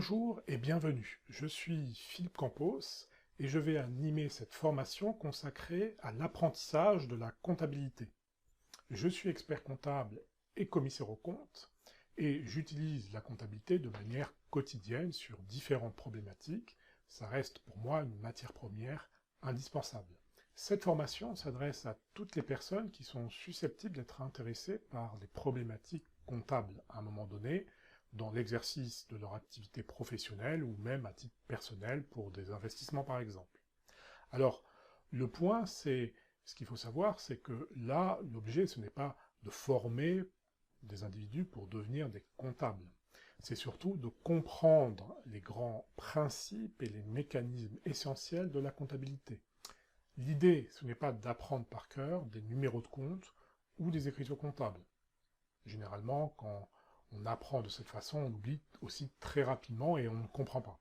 Bonjour et bienvenue, je suis Philippe Campos et je vais animer cette formation consacrée à l'apprentissage de la comptabilité. Je suis expert comptable et commissaire aux comptes et j'utilise la comptabilité de manière quotidienne sur différentes problématiques. Ça reste pour moi une matière première indispensable. Cette formation s'adresse à toutes les personnes qui sont susceptibles d'être intéressées par les problématiques comptables à un moment donné, dans l'exercice de leur activité professionnelle ou même à titre personnel pour des investissements par exemple. Alors, le point, c'est, ce qu'il faut savoir, c'est que là, l'objet, ce n'est pas de former des individus pour devenir des comptables. C'est surtout de comprendre les grands principes et les mécanismes essentiels de la comptabilité. L'idée, ce n'est pas d'apprendre par cœur des numéros de compte ou des écritures comptables. Généralement, quand on apprend de cette façon, on oublie aussi très rapidement et on ne comprend pas.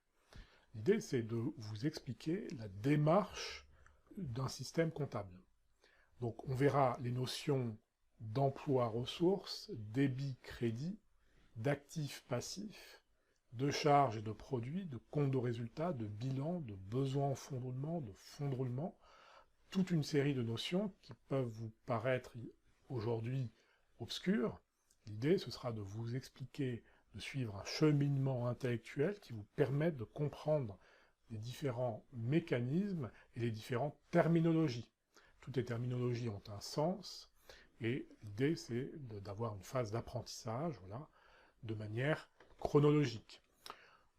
L'idée, c'est de vous expliquer la démarche d'un système comptable. Donc on verra les notions d'emploi-ressources, débit-crédit, d'actifs-passifs, de charges et de produits, de compte de résultats, de bilan, de besoin en fonds de roulement, de fonds de roulement, toute une série de notions qui peuvent vous paraître aujourd'hui obscures. L'idée, ce sera de vous expliquer, de suivre un cheminement intellectuel qui vous permette de comprendre les différents mécanismes et les différentes terminologies. Toutes les terminologies ont un sens, et l'idée, c'est d'avoir une phase d'apprentissage, voilà, de manière chronologique.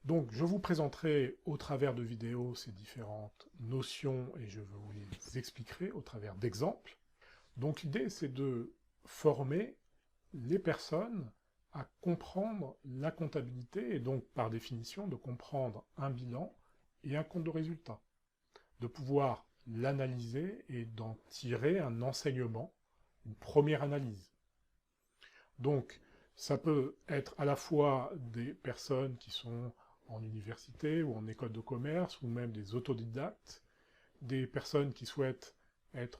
Donc, je vous présenterai au travers de vidéos ces différentes notions, et je vous les expliquerai au travers d'exemples. Donc, l'idée, c'est de former les personnes à comprendre la comptabilité, et donc, par définition, de comprendre un bilan et un compte de résultat, de pouvoir l'analyser et d'en tirer un enseignement, une première analyse. Donc, ça peut être à la fois des personnes qui sont en université ou en école de commerce, ou même des autodidactes, des personnes qui souhaitent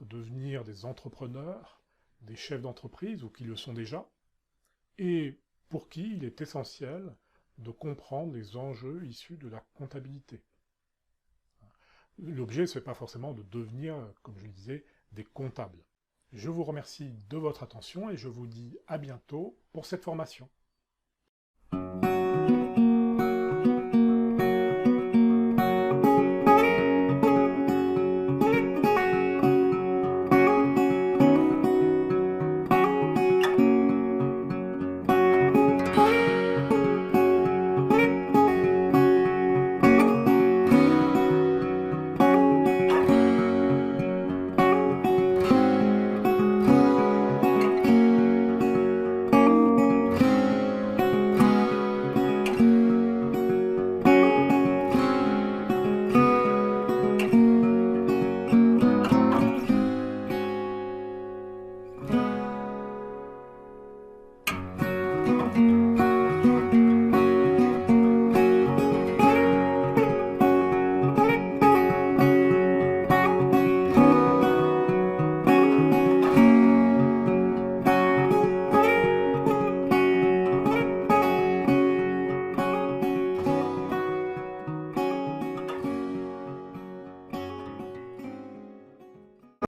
devenir des entrepreneurs, des chefs d'entreprise, ou qui le sont déjà, et pour qui il est essentiel de comprendre les enjeux issus de la comptabilité. L'objet, ce n'est pas forcément de devenir, comme je le disais, des comptables. Je vous remercie de votre attention et je vous dis à bientôt pour cette formation.